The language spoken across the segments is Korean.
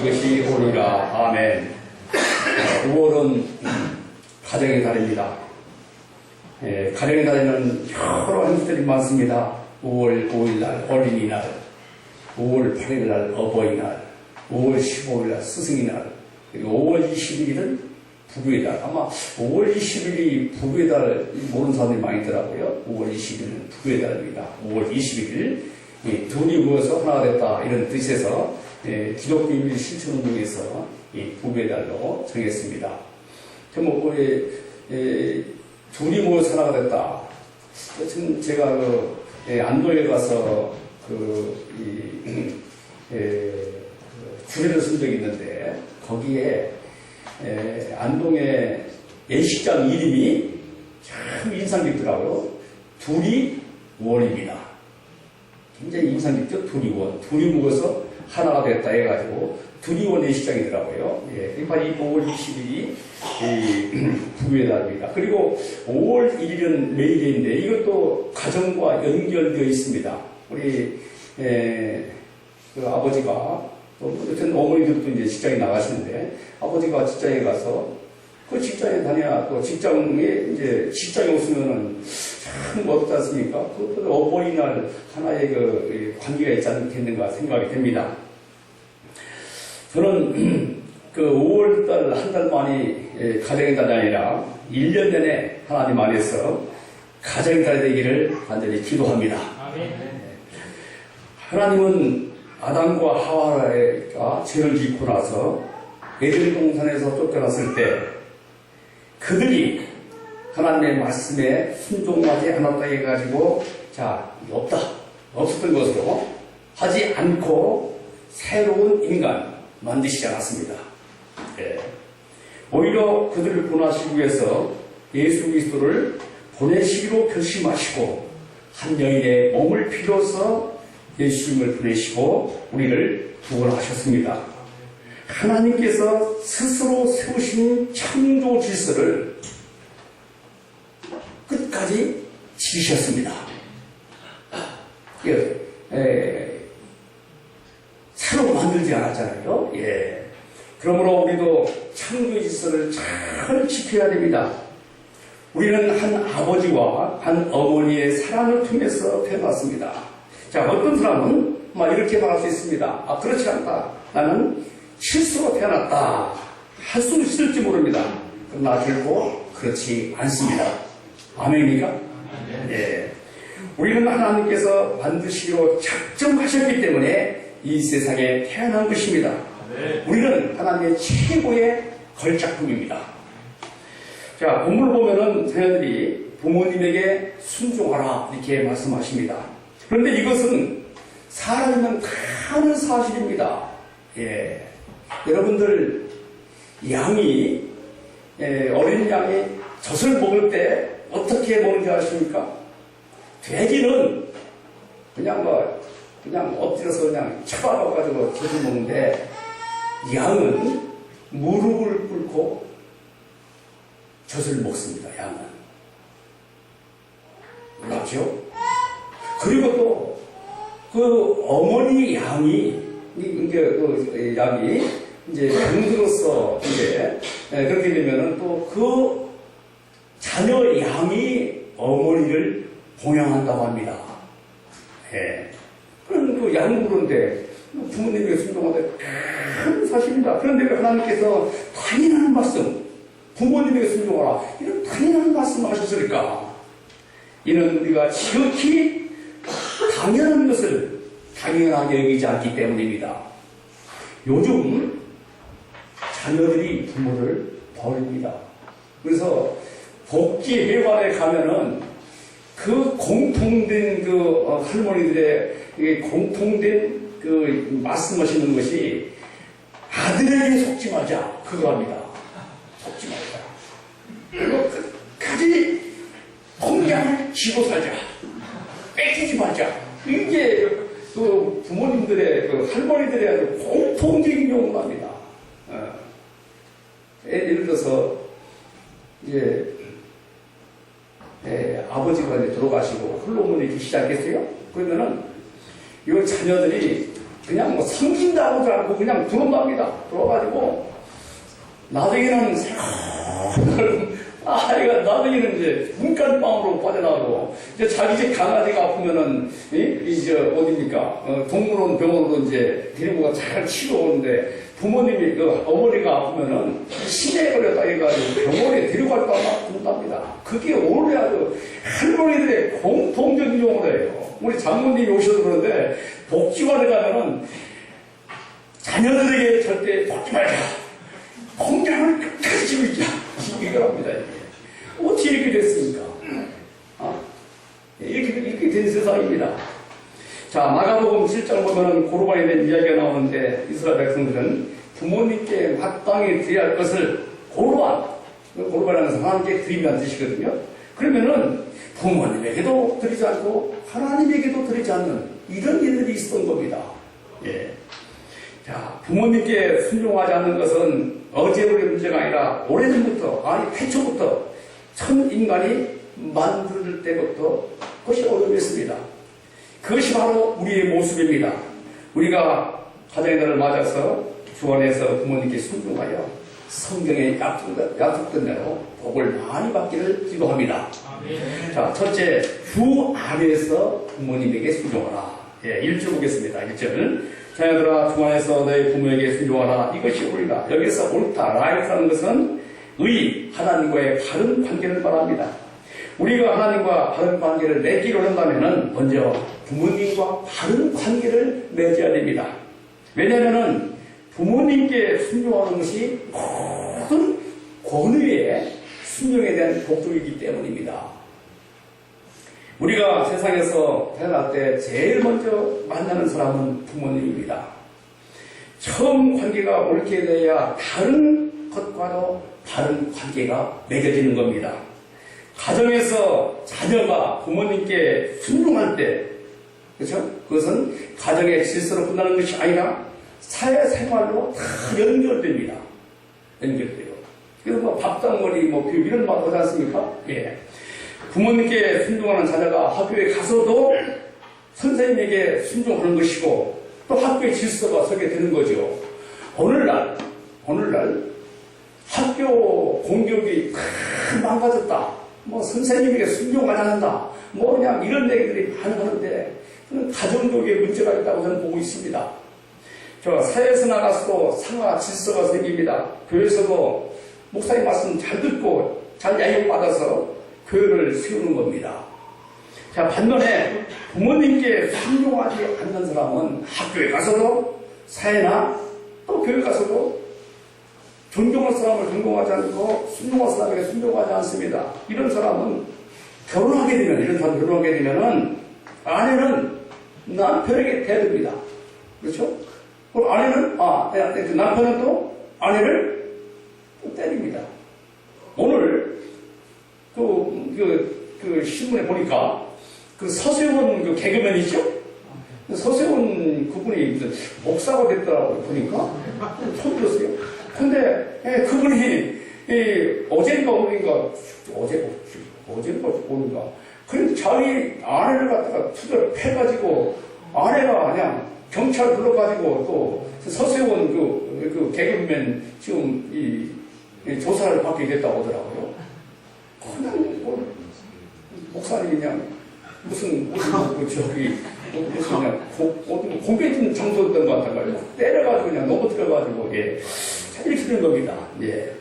것이 오리라. 아멘. 5월은 가정의 달입니다. 가정의 달에는 여러 행사들이 많습니다. 5월 5일날 어린이날, 5월 8일날 어버이날, 5월 15일날 스승의날, 그리고 5월 21일은 부부의 달. 아마 5월 20일이 부부의 달 모르는 사람들이 많이 있더라고요. 5월 20일은 부부의 달입니다. 5월 21일 둘이 모여서 하나가 됐다 이런 뜻에서 기독교인의 실천운동에서 부부의 달로 정했습니다. 둘이 모여서 하나가 됐다. 지금 제가 안도에 가서 주례를 쓴 적이 있는데 거기에 안동의 예식장 이름이 참 인상 깊더라고요. 둘이 원입니다. 굉장히 인상 깊죠? 둘이 원. 둘이 모여서 하나가 됐다 해가지고 둘이 원 예식장이더라고요. 그러니까 이 5월 20일이 부부의 달입니다. 그리고 5월 1일은 메이데이인데 이것도 가정과 연결되어 있습니다. 우리 그 아버지가 여튼 어머니들도 이제 직장에 나가시는데 아버지가 직장에 가서 그 직장에 다녀야 또 직장에 없으면은 참 어렵지 않습니까? 그것도 어버이날 하나의 그 관계가 있지 않겠는가 생각이 됩니다. 저는 그 5월달 한 달 만이 가정의 달이 아니라 1년 내내 하나님 안에서 가정의 달이 되기를 간절히 기도합니다. 하나님은 아담과 하와가 죄를 짓고 나서 에덴 동산에서 쫓겨났을 때 그들이 하나님의 말씀에 순종하지 않았다 해가지고 없었던 것으로 하지 않고 새로운 인간 만드시지 않았습니다. 오히려 그들을 구원하시기 위해서 예수 그리스도를 보내시기로 결심하시고 한 여인의 몸을 빌어서 예수님을 보내시고 우리를 구원하셨습니다. 하나님께서 스스로 세우신 창조 질서를 끝까지 지키셨습니다. 새로 만들지 않았잖아요. 그러므로 우리도 창조 질서를 잘 지켜야 됩니다. 우리는 한 아버지와 한 어머니의 사랑을 통해서 태어났습니다. 자, 어떤 사람은 이렇게 말할 수 있습니다. 그렇지 않다. 나는 실수로 태어났다. 할 수 있을지 모릅니다. 그러나 결코 그렇지 않습니다. 아멘입니까? 우리는 하나님께서 반드시로 작정하셨기 때문에 이 세상에 태어난 것입니다. 우리는 하나님의 최고의 걸작품입니다. 자, 본문을 보면은 자녀들이 부모님에게 순종하라 이렇게 말씀하십니다. 그런데 이것은 사람이면 다 아는 사실입니다. 여러분들 어린 양이 젖을 먹을 때 어떻게 먹는지 아십니까? 돼지는 그냥 엎드려서 그냥 쳐박아가지고 젖을 먹는데 양은 무릎을 꿇고 젖을 먹습니다. 양은. 몰랐죠? 그리고 또 그 어머니 양이 이제 병들어서 그렇게 되면은 또 그 자녀 양이 어머니를 봉양한다고 합니다. 그런 그 양부른데 부모님에게 순종하되 큰 사실입니다. 그런데 왜 하나님께서 당연한 말씀, 부모님에게 순종하라 이런 당연한 말씀을 하셨을까? 이는 우리가 지극히 당연한 것을 당연하게 여기지 않기 때문입니다. 요즘 자녀들이 부모를 버립니다. 그래서 복지회관에 가면은 그 공통된 할머니들의 공통된 말씀하시는 것이 아들에게 속지 말자 그거 합니다. 속지 말자. 그리고 끝까지 통장을 쥐고 살자. 뺏기지 말자. 이게 부모님들의 할머니들의 공통적인 용어입니다. 예를 들어서 아버지가 돌아가시고 홀로문이 계시지 않겠어요? 그러면은 이 자녀들이 그냥 뭐 섬긴다고도 않고 그냥 들어갑니다. 들어가지고 나중에는 아이가 나중에는 이제 문간방으로 빠져나가고 이제 자기 집 강아지가 아프면은 이제 어딥니까 동물원 병원으로 이제 데리고 잘 치러 오는데 부모님이 그 어머니가 아프면은 치매에 걸렸다 해가지고 병원에 데려갈 거만 군답니다. 그게 원래 아주 할머니들의 공통적인 용어예요. 우리 장모님이 오셔서 그러는데 복지관에 가면은 자녀들에게 절대 받지 말자. 공장을 끝까지 지고 있자. 이걸 합니다. 어떻게 이렇게 됐습니까? 이렇게 된 세상입니다. 자, 마가복음 7장 보면은 고르반에 대한 이야기가 나오는데 이스라엘 백성들은 부모님께 마땅히 드려야 할 것을 고르반이라는 것은 하나님께 드리면 뜻이거든요. 그러면은 부모님에게도 드리지 않고 하나님에게도 드리지 않는 이런 일들이 있었던 겁니다. 예. 자, 부모님께 순종하지 않는 것은 어제의 문제가 아니라 오래전부터, 아니 태초부터 천 인간이 만들 때부터 그것이 어려웠습니다. 그것이 바로 우리의 모습입니다. 우리가 가정의 날을 맞아서 주 안에서 부모님께 순종하여 성경에 약속된 대로 복을 많이 받기를 기도합니다. 자, 첫째, 주 안에서 부모님에게 순종하라. 예, 1절 보겠습니다. 1절. 자녀들아, 주 안에서 너희 부모에게 순종하라. 이것이 옳다. 여기서 옳다, 라이트라는 것은 하나님과의 바른 관계를 말합니다. 우리가 하나님과 바른 관계를 맺기로 한다면 먼저 부모님과 바른 관계를 맺어야 됩니다. 왜냐하면 부모님께 순종하는 것이 모든 권위의 순종에 대한 복종이기 때문입니다. 우리가 세상에서 태어날 때 제일 먼저 만나는 사람은 부모님입니다. 처음 관계가 옳게 돼야 다른 것과도 다른 관계가 맺어지는 겁니다. 가정에서 자녀가 부모님께 순종할 때, 그렇죠? 그것은 가정의 질서로 끝나는 것이 아니라 사회생활로 다 연결됩니다. 연결돼요. 그래서 뭐 밥상머리, 뭐 이런 말 하지 않습니까? 예. 부모님께 순종하는 자녀가 학교에 가서도 선생님에게 순종하는 것이고 또 학교의 질서가 서게 되는 거죠. 오늘날 학교 공격이 망가졌다. 뭐 선생님에게 순종하지 않는다. 뭐 그냥 이런 얘기들이 많이 하는데 가정교육에 문제가 있다고 저는 보고 있습니다. 저 사회에서 나가서도 상하 질서가 생깁니다. 교회에서도 목사님 말씀 잘 듣고 잘 양육받아서 교회를 세우는 겁니다. 자, 반면에 부모님께 순종하지 않는 사람은 학교에 가서도 사회나 또 교회 가서도 존경할 사람을 존경하지 않고 순종할 사람에게 순종하지 않습니다. 이런 사람은 결혼하게 되면은 아내는 남편에게 대듭니다. 그렇죠? 그럼 아내는 그 남편은 또 아내를 또 때립니다. 오늘 그 신문에 보니까 그 서세원 그 개그맨이죠? 서세원 그분이 무슨 목사가 됐더라고요. 보니까 처음 들었어요. 근데 그분이 어젠가 오른가 그래서 자기 아내를 갖다가 투자를 패가지고 아내가 그냥 경찰 불러가지고 또 서세원 그 개그맨 지금 이 조사를 받게 됐다고 하더라고요. 그냥 목사님이 그냥 무슨 그냥 공개진 장소였던 것 같아가지고 때려가지고 그냥 넘어뜨려가지고 이렇게 되는 겁니다. 예.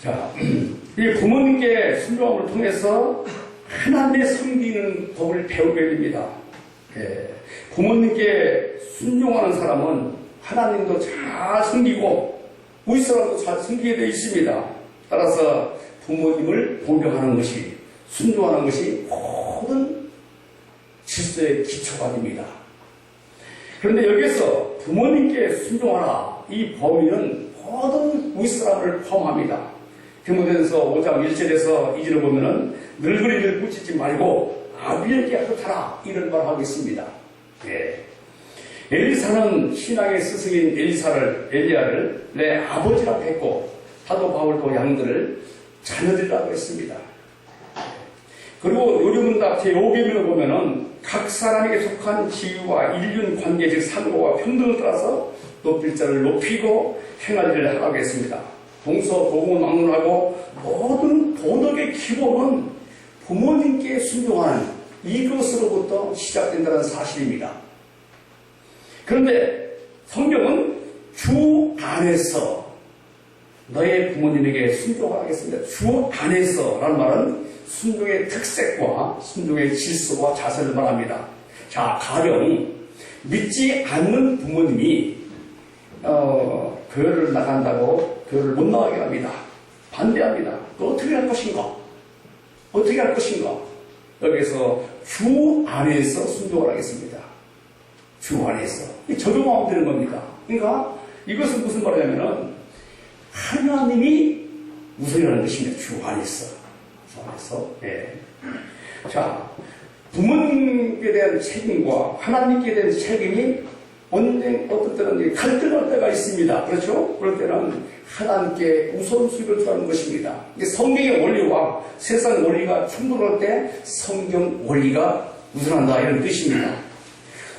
자, 이 부모님께 순종함을 통해서 하나님의 섬기는 법을 배우게 됩니다. 예. 부모님께 순종하는 사람은 하나님도 잘 섬기고 우리 사람도 잘 섬기게 되어 있습니다. 따라서 부모님을 공경하는 것이, 순종하는 것이 모든 질서의 기초가 됩니다. 그런데 여기서 부모님께 순종하라, 이 범위는 모든 우리 사람을 포함합니다. 디모데전서 5장 1절에서 2절을 보면은 늙은이를 붙이지 말고 아비에게 하라, 이런 말을 하고 있습니다. 예. 엘리사는 신앙의 스승인 엘리야를 내 아버지라고 했고 사도 바울도 양들을 자녀들이라고 했습니다. 그리고 요즘문답 제5계명을 보면은 각 사람에게 속한 지위와 인륜 관계, 즉 상고와 평등을 따라서 높일 자를 높이고 행할 일을 하라고 했습니다. 동서, 도공을 막론하고 모든 도덕의 기본은 부모님께 순종하는 이것으로부터 시작된다는 사실입니다. 그런데 성경은 주 안에서 너의 부모님에게 순종하겠습니다. 주 안에서라는 말은 순종의 특색과 순종의 질서와 자세를 말합니다. 자, 가령 믿지 않는 부모님이 교회를 나간다고 교회를 못 나가게 합니다. 반대합니다. 또 어떻게 할 것인가? 어떻게 할 것인가? 여기서 주 안에서 순종을 하겠습니다. 주 안에서. 적용하면 되는 겁니다. 그러니까 이것은 무슨 말이냐면은 하나님이 우선이라는 것입니다. 주 안에서. 주 안에서. 예. 자, 부모님께 대한 책임과 하나님께 대한 책임이 어떤 때는 갈등할 때가 있습니다. 그렇죠? 그럴 때는 하나님께 우선순위를 두는 것입니다. 성경의 원리와 세상 원리가 충돌할 때 성경 원리가 우선한다 이런 뜻입니다.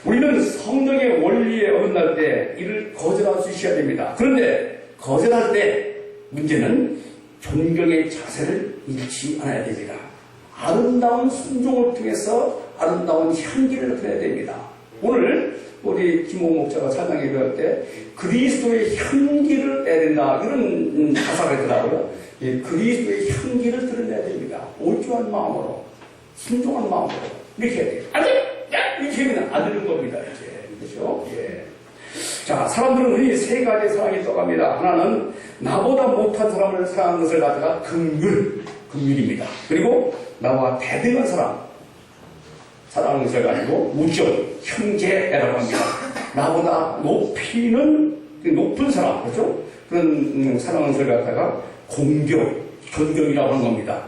우리는 성경의 원리에 어긋날 때 이를 거절할 수 있어야 됩니다. 그런데 거절할 때 문제는 존경의 자세를 잃지 않아야 됩니다. 아름다운 순종을 통해서 아름다운 향기를 나타내야 됩니다. 오늘 우리 김호 목사가 찬양에 배울 때 그리스도의 향기를 내야 된다 이런 가사가 있더라고요. 예, 그리스도의 향기를 드러내야 됩니다. 올주한 마음으로 순종한 마음으로 이렇게 해야 돼요. 안 돼! 이렇게 하면 안 되는 겁니다. 이제 그렇죠? 예. 자, 사람들은 흔히 세 가지 사랑이 떠갑니다. 하나는 나보다 못한 사람을 사랑하는 것을 갖다가 긍휼입니다. 그리고 나와 대등한 사람 사랑하는 것을 가지고 우정, 형제라고 합니다. 나보다 높은 사람, 그렇죠? 그런 사랑하는 것을 갖다가 존경이라고 하는 겁니다.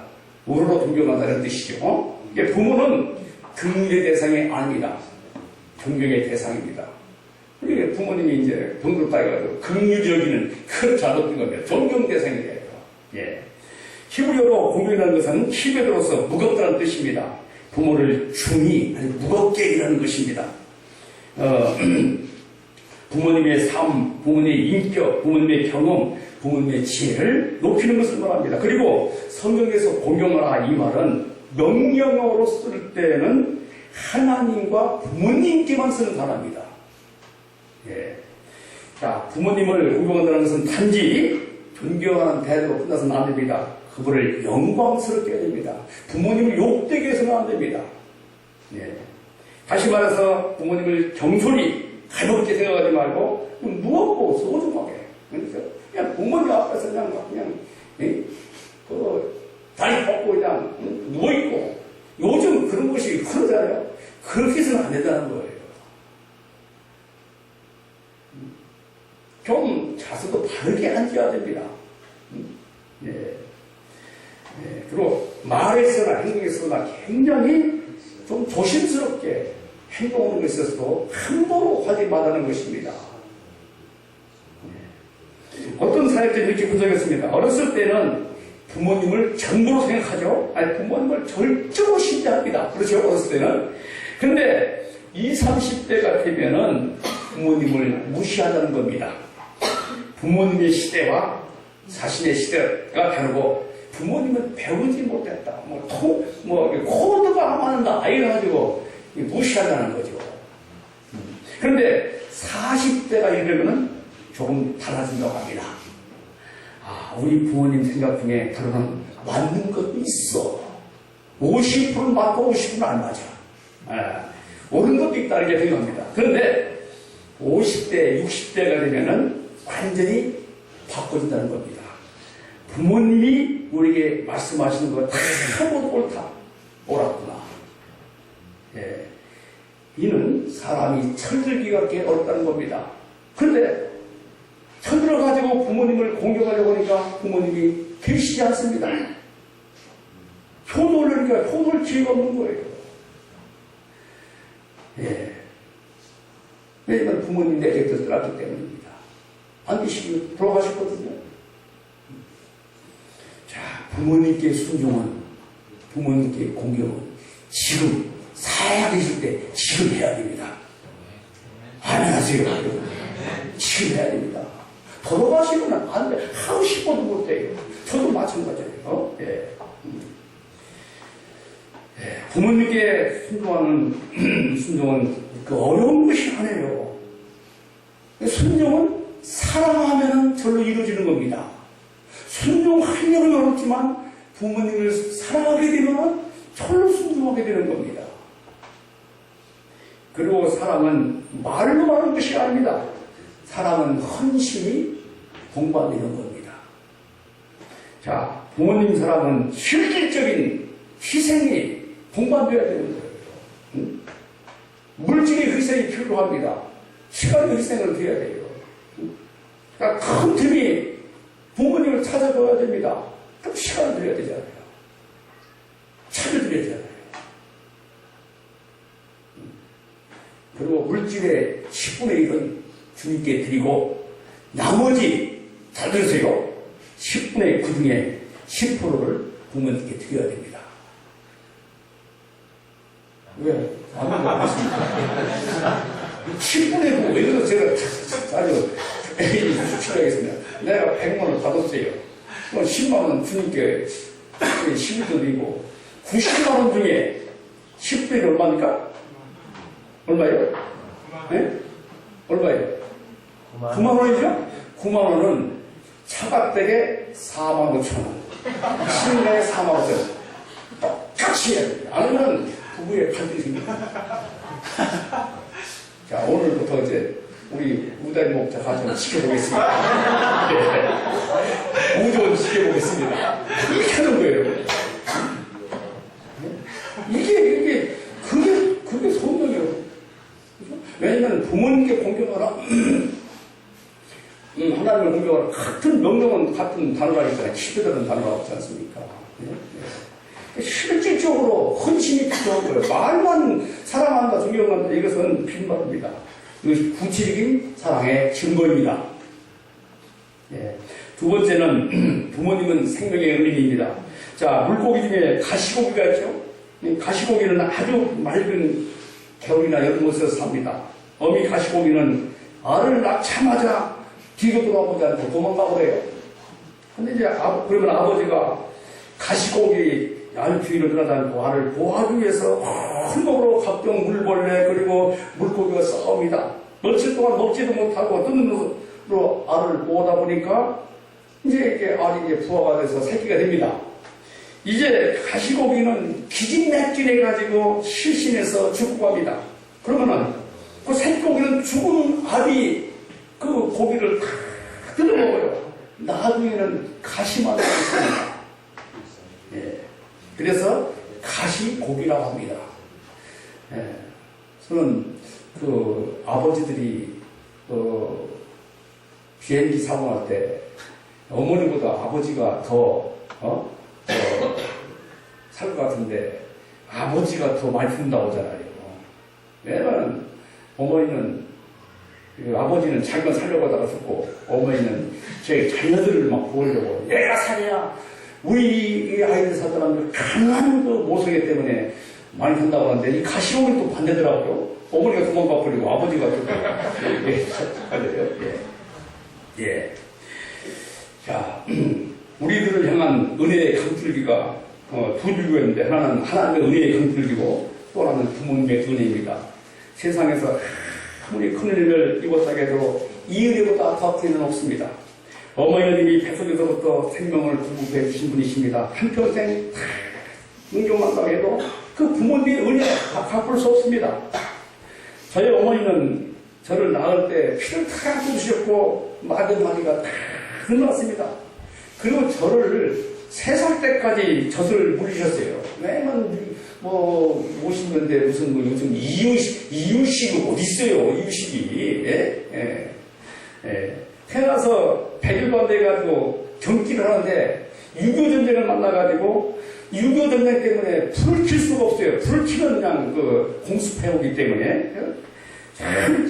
우러러 존경한다는 뜻이죠. 부모는 긍휼의 대상이 아닙니다. 존경의 대상입니다. 그러니까 부모님이 이제 병들 따위가지고 긍휼히 여기는 큰 잘못된 겁니다. 존경 대상이 돼요. 예. 히브리어로 공경이라는 것은 히브리어로서 무겁다는 뜻입니다. 부모를 중히 아니 무겁게 일하는 것입니다. 부모님의 삶, 부모님의 인격, 부모님의 경험, 부모님의 지혜를 높이는 것을 말합니다. 그리고 성경에서 공경하라 이 말은 명령어로 쓸 때는 하나님과 부모님께만 쓰는 단어입니다. 예. 자, 부모님을 공경한다는 것은 단지 존경하는 태도로 끝나서는 안 됩니다. 그분을 영광스럽게 해야 됩니다. 부모님을 욕되게 해서는 안 됩니다. 예. 다시 말해서 부모님을 경솔히 가볍게 생각하지 말고 무겁고 소중하게. 그냥 부모님 앞에서 그냥 다리 뻗고 그냥 누워있고 요즘 그런 것이 그러잖아요. 그렇게 해서는 안 된다는 거예요. 좀 자세도 바르게 앉아야 됩니다. 예. 예. 그리고 말에서나 행동에서나 굉장히 좀 조심스럽게 행동하는 것에 있어서도 함부로 하지 말라는 것입니다. 예. 어떤 사회들이 이렇게 분석했습니다. 어렸을 때는 부모님을 전부로 생각하죠. 아니, 부모님을 절대로 신뢰합니다. 그렇죠? 어렸을 때는. 근데 20, 30대가 되면은 부모님을 무시한다는 겁니다. 부모님의 시대와 자신의 시대가 다르고 부모님은 배우지 못했다. 코드가 맞는다. 이래가지고 무시한다는 거죠. 그런데 40대가 이르면은 조금 달라진다고 합니다. 아, 우리 부모님 생각 중에 그러면 맞는 것도 있어. 50%는 맞고 50%는 안 맞아. 옳은 것도 있다. 이렇게 생각합니다. 그런데 50대, 60대가 되면은 완전히 바꿔진다는 겁니다. 부모님이 우리에게 말씀하시는 거 다 모두 옳다. 옳았구나. 예. 이는 사람이 철들기가 꽤 어렵다는 겁니다. 그런데 철들어가지고 부모님을 공격하려고 하니까 부모님이 계시지 않습니다. 효도를 하니까 효도를 기회가 없는 거예요. 예. 왜냐면 부모님 내게서 떠났기 때문입니다. 안 계시고 돌아가셨거든요. 자, 부모님께 순종은 부모님께 공경은 지금 살아계실 때 지금 해야 됩니다. 아멘 하세요. 지금 해야 됩니다. 돌아가시면 안 돼. 하고 싶어도 못해요. 저도 마찬가지예요. 예. 예. 부모님께 순종은 그 어려운 것이 아니에요. 순종은 사랑하면 절로 이루어지는 겁니다. 순종하려면 어렵지만 부모님을 사랑하게 되면 절로 순종하게 되는 겁니다. 그리고 사랑은 말로 하는 것이 아닙니다. 사랑은 헌신이 동반되는 겁니다. 자, 부모님 사랑은 실질적인 희생이 동반되어야 되는 거예요. 응? 물질의 희생이 필요합니다. 시간의 희생을 드려야 돼요. 그러니까 큰 틈이 부모님을 찾아줘야 됩니다. 그럼 시간을 드려야 되잖아요. 찾아드려야 되잖아요. 그리고 물질의 10분의 1은 주님께 드리고 나머지 잘 들으세요. 10분의 9 중에 10%를 부모님께 드려야 됩니다. 왜? 아무도 안 했습니까? 10분의 9, 예를 들어 제가 아주 필요하겠습니다. 내가 100만 원을 받았어요. 그럼 10만 원 주님께 10을 드리고 90만 원 중에 10분의 1 얼마입니까? 얼마예요? 네? 얼마예요? 9만 원이죠? 9만 원은 차갑되게 4만 5천 원. 신나게 4만 5천 원. 똑같이 해야 됩니다. 아니면 부부의 갈등이 생깁니다. 자, 오늘부터 이제 우리 우다리 목자 가정을 지켜보겠습니다. 네. 우정을 지켜보겠습니다. 그렇게 하는 거예요. 그게 성령이에요. 왜냐면 부모님께 공경하라, 하나님을 공경하라, 같은 명령은 같은 단어가 있잖아요. 치료되는 단어가 없지 않습니까? 네? 실질적으로 헌신이 필요한 거예요. 말만 사랑한다, 존경한다, 이것은 빈말입니다. 이것이 구체적인 사랑의 증거입니다. 예. 두 번째는 부모님은 생명의 은인입니다. 자, 물고기 중에 가시고기가 있죠. 가시고기는 아주 맑은 겨울이나 여름 곳에서 삽니다. 어미 가시고기는 알을 낳자마자 뒤로 돌아보지 않고 도망가 버려요. 근데 이제 그러면 아버지가 가시고기 알 주위를 돌아다니고 알을 보호하기 위해서 hul먹으로 각종 물벌레 그리고 물고기가 싸웁니다. 며칠 동안 먹지도 못하고 뜯는 눈으로 알을 보호하다 보니까 이제 이게 알이 이제 부화가 돼서 새끼가 됩니다. 이제 가시고기는 기진맥진해가지고 실신해서 죽고 갑니다. 그러면은 그 새끼고기는 죽은 알이 그 고기를 다 뜯어먹어요. 나중에는 가시만 남습니다. 예. 그래서 가시고기라고 합니다. 예. 저는 그 아버지들이 비행기 사고 날 때 어머니보다 아버지가 더 살 것 같은데 아버지가 더 많이 푼다고 하잖아요. 왜냐면 어머니는 아버지는 자기만 살려고 하다가 죽고 어머니는 제 자녀들을 막 보려고 내가 살아야 우리 이 아이들 살더라면 강한 그 모성애 때문에 많이 산다고 하는데 이 가시고기 또 반대더라고요. 어머니가 도망가 버리고 아버지가 또 예. 예. 자, 우리들을 향한 은혜의 강줄기가 두 줄기가 있는데 하나는 하나님의 은혜의 강줄기고 또 하나는 부모님의 은혜입니다. 세상에서 아무리 큰 은혜를 입었다고 해도 이 은혜보다 더 큰 은혜는 없습니다. 어머니는 이미 뱃속에서부터 생명을 구급해 주신 분이십니다. 한평생 응용한다고 해도 그 부모님의 은혜 다 갚을 수 없습니다. 저희 어머니는 저를 낳을 때 피를 다 쏟으셨고 마른 마디가 다 흘러왔습니다. 그리고 저를 3살 때까지 젖을 물리셨어요. 매번 모시는데 무슨 요즘 이유식이 어디 있어요? 이유식이. 예? 태어나서 100일도 안 돼가지고 경기를 하는데 6.25 전쟁을 만나가지고 6.25 전쟁 때문에 불을 킬 수가 없어요. 불을 켜면 그냥 공습해오기 때문에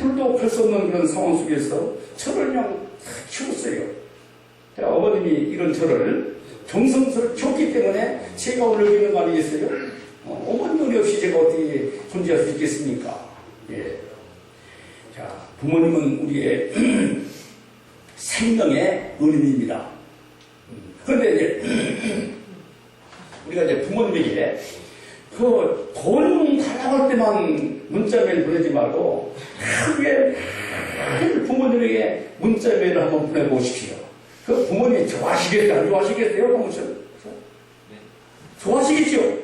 불도 켤 수 없는 그런 상황 속에서 저를 그냥 키웠어요. 아버님이 이런 저를 정성스럽게 줬기 때문에 제가 오늘 여기 있는 거 아니겠어요? 어머니 노력 없이 제가 어떻게 존재할 수 있겠습니까? 예. 자, 부모님은 우리의 생명의 은인입니다. 그런데 이제 우리가 이제 부모님에게 돈 달라고 할 때만 문자메일 보내지 말고 크게 부모님에게 문자메일을 한번 보내보십시오. 그 부모님이 좋아하시겠어요? 안 좋아하시겠어요? 좋아하시겠죠?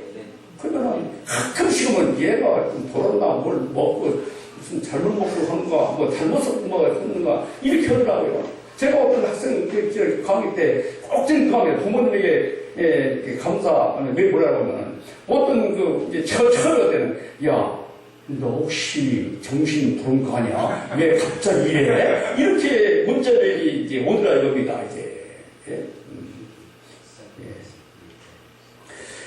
그러면 가끔씩은 얘가 좀 돌았나 뭘 먹고 무슨 잘못 먹고 하는가 뭐 잘못 하는가 이렇게 하더라고요. 제가 어떤 학생 강의 때 꼭전 강의 부모님에게 감사 왜 뭐라고 하면 어떤 이제 처음 때는 야 너 혹시 정신 돌은 거 아니야? 왜 갑자기 이래? 이렇게 문자들이 이제 오더라 이겁니다 이제. 예?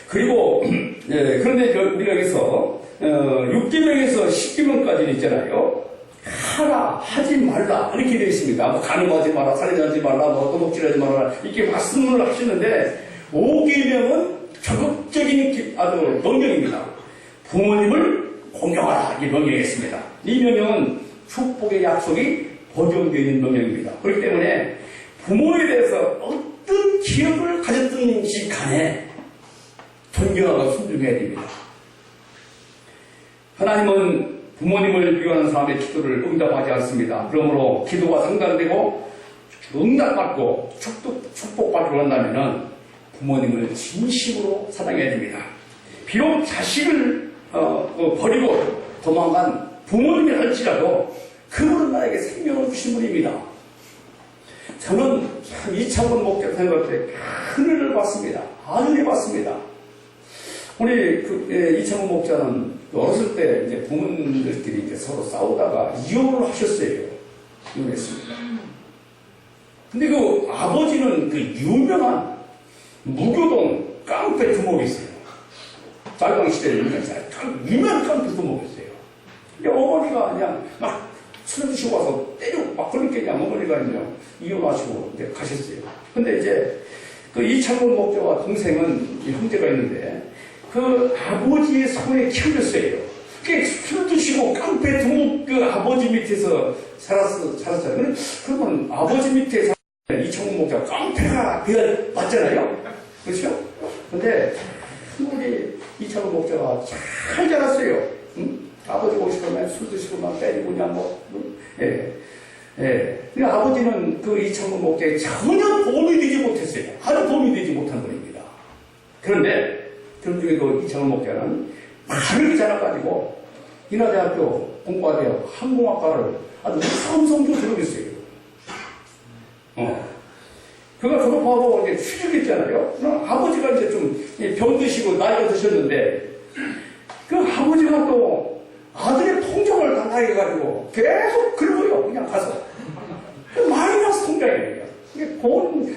그리고 그런데 우리가 여기서 6계명에서 10계명까지 있잖아요. 하라 하지 말라 이렇게 되어 있습니다. 뭐 간음하지 마라, 살인하지 말라, 뭐 도둑질하지 말라 이렇게 말씀을 하시는데 5계명은 적극적인 아주 명령입니다. 부모님을 공경하라 이 명령이었습니다. 이 명령은 축복의 약속이 보존되어 있는 명령입니다. 그렇기 때문에 부모에 대해서 어떤 기억을 가졌든지 간에 존경하고 순종해야 됩니다. 하나님은 부모님을 비유하는 사람의 기도를 응답하지 않습니다. 그러므로 기도가 상달되고 응답받고 축복받기 원한다면 부모님을 진심으로 사랑해야 됩니다. 비록 자식을 버리고 도망간 부모님이 할지라도 그분은 나에게 생명을 주신 분입니다. 저는 참 이창원 목자 생각할 때 큰 은혜를 받습니다. 아주 은혜 받습니다. 우리 이창원 목자는 어렸을 때 이제 부모님들끼리 이제 서로 싸우다가 이혼을 하셨어요. 이혼했습니다. 근데 그 아버지는 그 유명한 무교동 깡패 두목이 있어요. 짤방시대에 유명한 깡패 두목이 있어요. 근데 어머니가 그냥 막 술 드시고 와서 때리고 막 그러니까 그냥 어머니가 그냥 이혼하시고 이제 가셨어요. 근데 이제 그 이창원 목자와 동생은 형제가 있는데 그 아버지의 손에 키워졌어요. 술 드시고 깡패 두목 그 아버지 밑에서 살았잖아요. 그러면 아버지 밑에 이창원 목자 깡패가 되어봤잖아요. 그렇죠? 근데 우리 이창원 목자가 잘 자랐어요. 응? 아버지 오시면 술 드시고 막 때리고 그냥 뭐, 예. 근데 아버지는 그 이창원 목자에 전혀 도움이 되지 못했어요. 아주 도움이 되지 못한 분입니다. 그런데 그런 중에 그 이창원 목자는 바르게 자라가지고 인하대학교 공과대학 항공학과를 아주 무서운 성적으로 들어갔어요. 그가 졸업하고 이제 취직했잖아요. 아버지가 이제 좀 병 드시고 나이가 드셨는데 그 아버지가 또 아들의 통장을 달라해가지고 계속 긁어요. 그냥 가서. 마이너스 통장이에요. 돈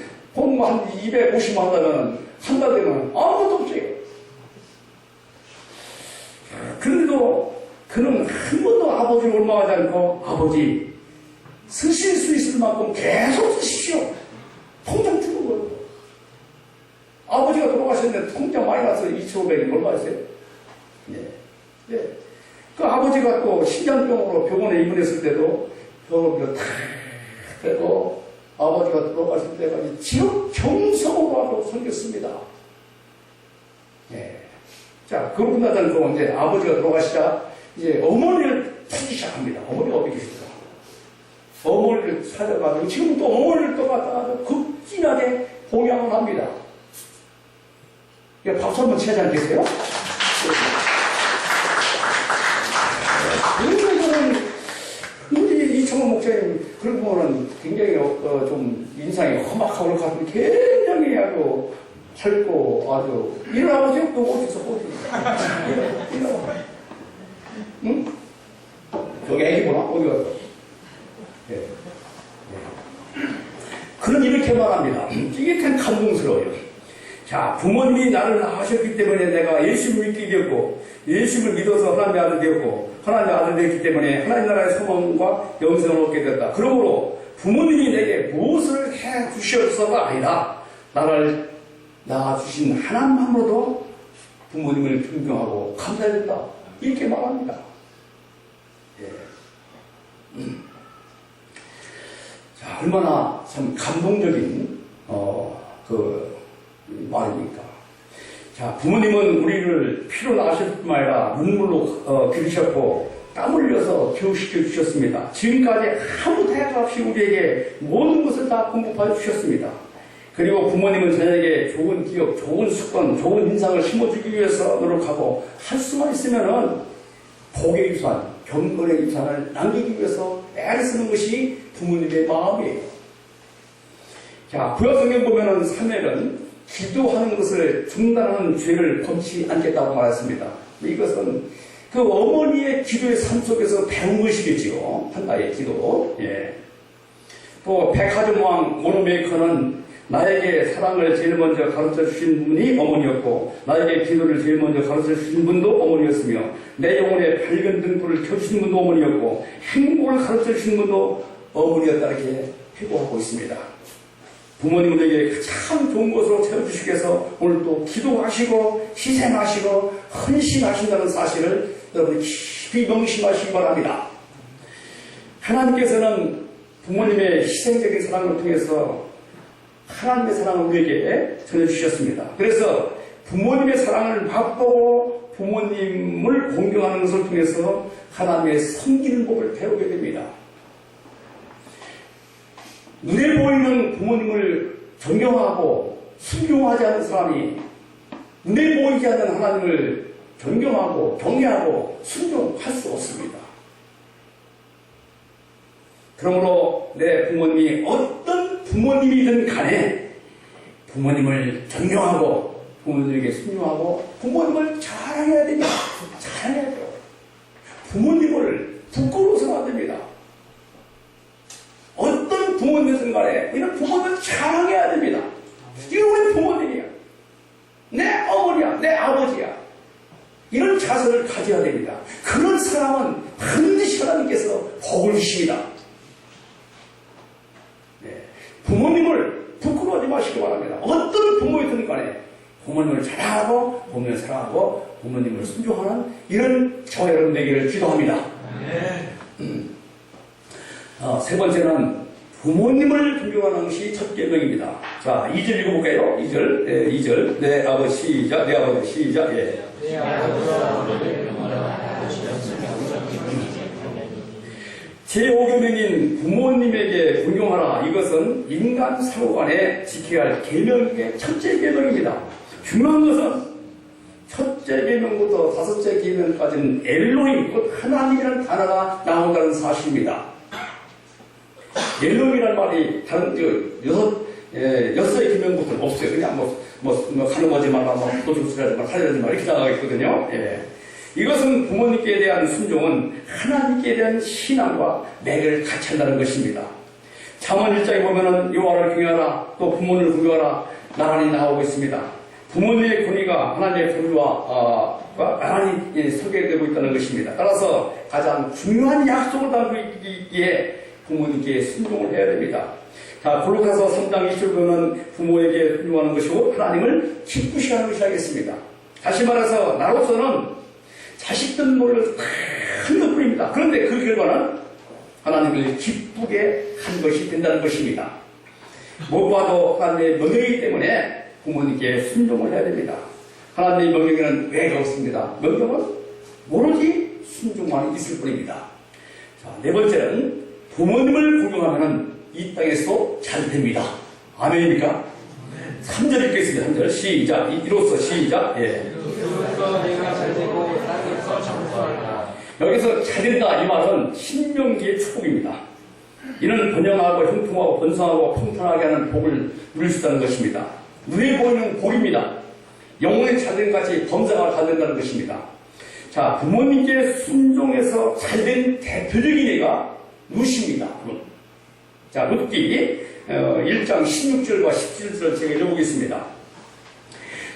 한 250만 원은 한 달 되면 아무것도 없어요. 그런데도 그는 한 번도 아버지를 원망하지 않고 아버지 쓰실 수 있을 만큼 계속 쓰십시오. 통장 주는 거예요. 아버지가 돌아가셨는데 통장 마이너스 2,500이 얼마였어요? 네. 네. 그 아버지가 또 신장병으로 병원에 입원했을 때도 병원을 탁 해도 아버지가 돌아가실 때가 지역 정성으로 하고 섬겼습니다. 네. 자, 그러고 나서 또 이제 아버지가 돌아가시자 이제 어머니를 찾기 시작합니다. 어머니가 어디 계실까? 어머니를 찾아가지고 지금 또 어머니를 또 갖다가 극진하게 봉양을 합니다. 박수 한번 치지 않겠어요? 우리 이창원 목사님 그런 부분은 굉장히 좀 인상이 험악하고 그럴 것 같은데 굉장히 아주 밝고 아주 일어나보세요. 또 어디서 일어나. 응? 저기 애기 보나? 어디 갔어? 네. 그는 이렇게 말합니다. 이게 참 감동스러워요. 자, 부모님이 나를 낳으셨기 때문에 내가 예수를 믿게 되었고, 예수를 믿어서 하나님의 아들 되었고, 하나님의 아들 되었기 때문에 하나님 나라의 소망과 영생을 얻게 됐다. 그러므로 부모님이 내게 무엇을 해 주셨어가 아니라 나를 낳아주신 하나님만으로도 부모님을 존경하고 감사해야 된다. 이렇게 말합니다. 예. 자, 얼마나 참 감동적인, 말입니까? 자, 부모님은 우리를 피로 낳으셨을 뿐만 아니라 눈물로 기르셨고 땀 흘려서 교육시켜 주셨습니다. 지금까지 아무 대가 없이 우리에게 모든 것을 다 공급해 주셨습니다. 그리고 부모님은 자녀에게 좋은 기억, 좋은 습관, 좋은 인상을 심어주기 위해서 노력하고 할 수만 있으면은 복의 유산, 경건의 유산을 남기기 위해서 애를 쓰는 것이 부모님의 마음이에요. 자, 구약성경 보면은 사무엘은 기도하는 것을 중단하는 죄를 범치 않겠다고 말했습니다. 이것은 그 어머니의 기도의 삶 속에서 배운 것이겠지요. 한나의 기도. 예. 또 백화점 왕 모노메이커는 나에게 사랑을 제일 먼저 가르쳐 주신 분이 어머니였고 나에게 기도를 제일 먼저 가르쳐 주신 분도 어머니였으며 내 영혼에 밝은 등불을 켜주신 분도 어머니였고 행복을 가르쳐 주신 분도 어머니였다 이렇게 회고하고 있습니다. 부모님은 우리에게 가장 좋은 것으로 채워주시기 위해서 오늘 또 기도하시고 희생하시고 헌신하신다는 사실을 여러분이 깊이 명심하시기 바랍니다. 하나님께서는 부모님의 희생적인 사랑을 통해서 하나님의 사랑을 우리에게 전해주셨습니다. 그래서 부모님의 사랑을 맛보고 부모님을 공경하는 것을 통해서 하나님의 섬기는 법을 배우게 됩니다. 눈에 보이는 부모님을 존경하고 순종하지 않는 사람이 눈에 보이지 않는 하나님을 존경하고 경외하고 순종할 수 없습니다. 그러므로 내 부모님이 어떤 부모님이든 간에 부모님을 존경하고 부모님에게 순종하고 부모님을 자랑해야 됩니다. 자랑해야 돼요. 부모님을 부끄러워서는 안 됩니다. 어떤 부모님이든 간에 우리는 부모님을 자랑해야 됩니다. 이거 우리 부모님이야. 내 어머니야. 내 아버지야. 이런 자세를 가져야 됩니다. 그런 사람은 반드시 하나님께서 복을 주십니다. 네. 부모님을 부끄러워하지 마시기 바랍니다. 어떤 부모이든 간에 부모님을 자랑하고 부모님을 사랑하고 부모님을 순종하는 이런 저와 여러분 되기를 기도합니다. 세 번째는 부모님을 존경하는 것이 첫 계명입니다. 자, 2절 읽어볼까요? 2절. 내 아버지 시작. 내 아버지 시작. 예. 제5계명인 부모님에게 존경하라. 이것은 인간 사고간에 지켜야 할 계명의 첫째 계명입니다. 중요한 것은 첫째 계명부터 다섯째 계명까지는 엘로힘, 곧 하나님이라는 단어가 나온다는 사실입니다. 엘로힘이라는 말이 다른 여섯의 계명부터는 없어요. 그냥 가는 거지 말라, 도둑질하지 말라, 살려지 말라 이렇게 나가 있거든요. 예. 이것은 부모님께 대한 순종은 하나님께 대한 신앙과 매를 같이 한다는 것입니다. 잠언 1장에 보면은 여호와를 경외하라, 또 부모를 공경하라 나란히 나오고 있습니다. 부모님의 권위가 하나님의 권위와 나란히 설계되고 있다는 것입니다. 따라서 가장 중요한 약속을 담고 있기에 부모님께 순종을 해야 됩니다. 자, 골로새서 3장 20절 보면 부모에게 순종하는 것이고 하나님을 기쁘시게 하는 것이 하겠습니다. 다시 말해서 나로서는 자식들 노릇을 큰 것뿐입니다. 그런데 그 결과는 하나님을 기쁘게 한 것이 된다는 것입니다. 무엇보다도 하나님의 명령이기 때문에 부모님께 순종을 해야 됩니다. 하나님의 명령에는 왜가 없습니다. 명령은 오로지 순종만 있을 뿐입니다. 자, 네 번째는 부모님을 공경하면 이 땅에서도 잘 됩니다. 아멘입니까? 3절 읽겠습니다. 3절 시작. 이로써 시작. 예. 여기서 잘 된다 이 말은 신명기의 축복입니다. 이는 번영하고 형통하고 번성하고 풍성하게 하는 복을 누릴 수 있다는 것입니다. 눈에 보이는 복입니다. 영혼의 잘됨까지 범사가 가된다는 것입니다. 자, 부모님께 순종해서 잘된 대표적인 예가 룻입니다. 자, 룻기 1장 16절과 17절 제가 읽어보겠습니다.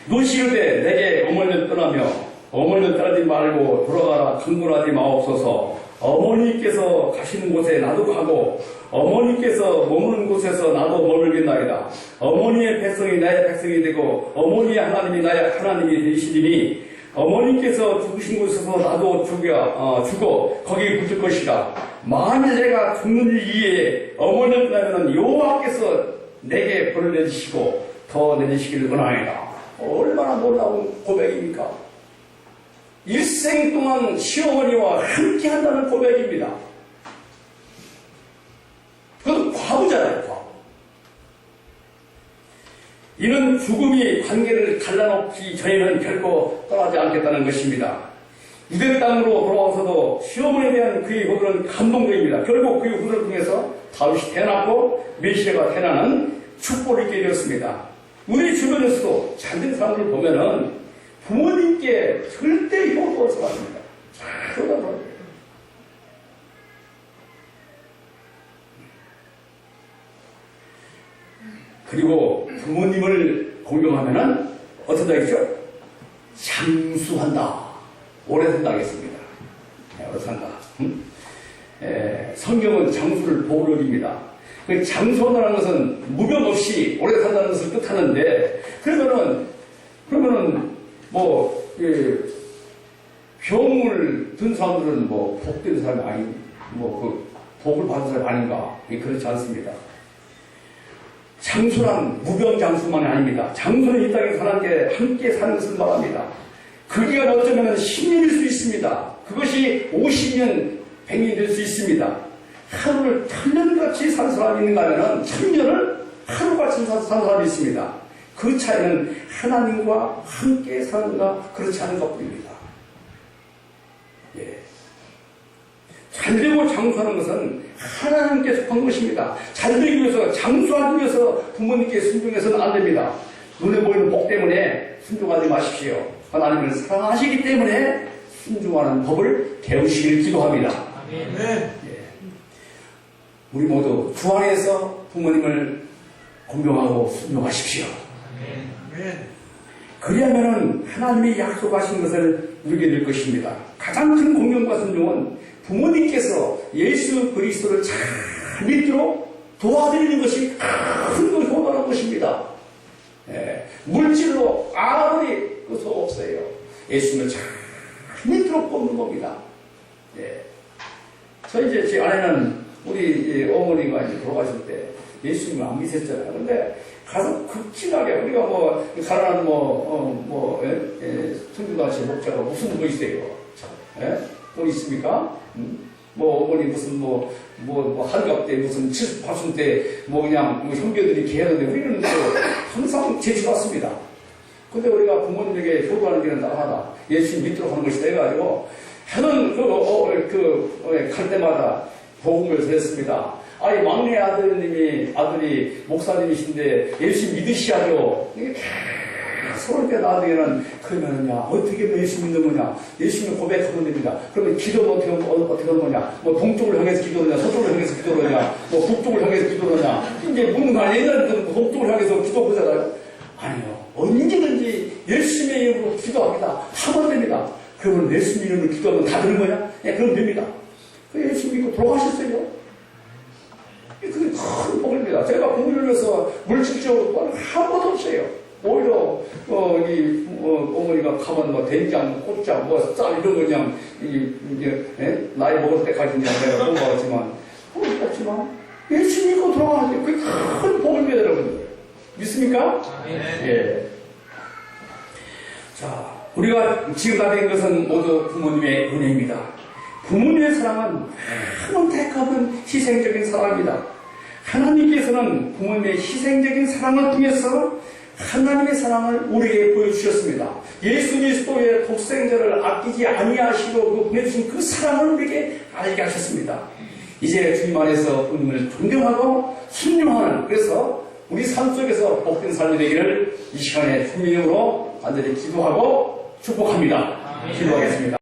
룻이 이르되 내게 어머니를 떠나며 어머니를 따르지 말고 돌아가라. 강군하지 마옵소서. 어머니께서 가시는 곳에 나도 가고 어머니께서 머무는 곳에서 나도 머물겠나이다. 어머니의 백성이 나의 백성이 되고 어머니의 하나님이 나의 하나님이 되시리니 어머니께서 죽으신 곳에서 나도 죽어 거기 묻을 것이다. 만일 내가 죽는 이에 어머니를 떠나면 여호와께서 내게 벌을 내리시고 더 내리시기를 원하이다. 얼마나 놀라운 고백입니까? 일생 동안 시어머니와 함께 한다는 고백입니다. 그건 과부잖아요, 과부. 이는 죽음이 관계를 갈라놓기 전에는 결코 떠나지 않겠다는 것입니다. 유대 땅으로 돌아와서도 시어머니에 대한 그의 호들은 감동적입니다. 결국 그의 호들을 통해서 다윗이 태어났고 메시아가 태어나는 축복을 있게 되었습니다. 우리 주변에서도 잘된 사람들을 보면은 부모님께 절대 효도하지 않습니다. 효도하지. 그리고 부모님을 공경하면은 어떤 다겠죠? 장수한다. 오래 산다 하겠습니다. 오래 산다. 성경은 장수를 복을 여깁니다. 그 장수한다는 것은 무병 없이 오래 산다는 것을 뜻하는데, 그러면은 병을 든 사람들은 복된 사람이 아닌, 복을 받은 사람이 아닌가? 그렇지 않습니다. 장수란 무병장수만이 아닙니다. 장수는 이 땅에 사람께 함께 사는 것을 말합니다. 그 기간 어쩌면 10년일 수 있습니다. 그것이 50년, 100년이 될 수 있습니다. 하루를 1000년같이 산 사람이 있는가 하면 1000년을 하루같이 산 사람이 있습니다. 그 차이는 하나님과 함께 사는가 그렇지 않은 것뿐입니다. 예. 잘되고 장수하는 것은 하나님께 속한 것입니다. 잘되기 위해서, 장수하기 위해서 부모님께 순종해서는 안 됩니다. 눈에 보이는 복 때문에 순종하지 마십시오. 하나님을 사랑하시기 때문에 순종하는 법을 배우시길 기도합니다. 아멘. 예. 우리 모두 주 안에서 부모님을 공경하고 순종하십시오. 아멘. 그리하면 하나님이 약속하신 것을 누리게 될 것입니다. 가장 큰 공경과 순종은 부모님께서 예수 그리스도를 잘 믿도록 도와드리는 것이 큰 효도라는 것입니다. 예, 물질로 아무리 그것도 없어요. 예수님을 잘 믿도록 뽑는 겁니다. 예. 제 아내는 우리 어머니가 이제 돌아가실 때 예수님을 안 믿었잖아요. 근데 가서 극진하게 우리가 가난한 성주같이 목자가 무슨 뭐 있어요? 예? 돈 있습니까? 어머니 무슨 한갑 때 무슨 70, 80 때 그냥 형제들이 계하는데 우리는 항상 제치받습니다. 근데 우리가 부모님에게 효도하는 길은 딱 하나. 예수님 믿도록 하는 것이다 해가지고 하는 갈 때마다 복음을 드렸습니다. 아니, 막내 아들이 목사님이신데 예수 믿으시야죠. 이게 서울 때 나중에는 그러면은야 어떻게 예수 믿는 거냐? 예수님 고백하면 됩니다. 그러면 기도는 어떻게 하는 거냐? 동쪽을 향해서 기도하냐? 서쪽을 향해서 기도하냐? 북쪽을 향해서 기도하냐? 이제 묻는 거 아니에요? 옛날에는 동쪽을 향해서 기도하잖아요. 아니요. 언제든지 예수님의 이름으로 기도합니다. 하면 됩니다. 그러면 예수님 이름으로 기도하면 다 되는 거냐? 예, 그럼 됩니다. 예수 믿고 돌아가셨어요. 그게 큰 복입니다. 제가 공부를 위해서 물질적으로 한 번도 없어요. 오히려 어머니가 가면 된장, 꽃장, 쌀 이런 거 그냥 나이 먹을 때까지 내가 공부하지만 없지만 예수 믿고 돌아가는데 그게 큰 복입니다, 여러분. 믿습니까? 예. 자, 우리가 지금 다 된 것은 모두 부모님의 은혜입니다. 부모님의 사랑은 아무 대가 없는 희생적인 사랑입니다. 하나님께서는 부모님의 희생적인 사랑을 통해서 하나님의 사랑을 우리에게 보여주셨습니다. 예수 그리스도의 독생자를 아끼지 아니하시고 보내주신 그 사랑을 우리에게 알게 하셨습니다. 이제 주님 안에서 부모님을 존경하고 순종하는, 그래서 우리 삶 속에서 복된 삶이 되기를 이 시간에 주님의 이름으로 간절히 기도하고 축복합니다. 기도하겠습니다.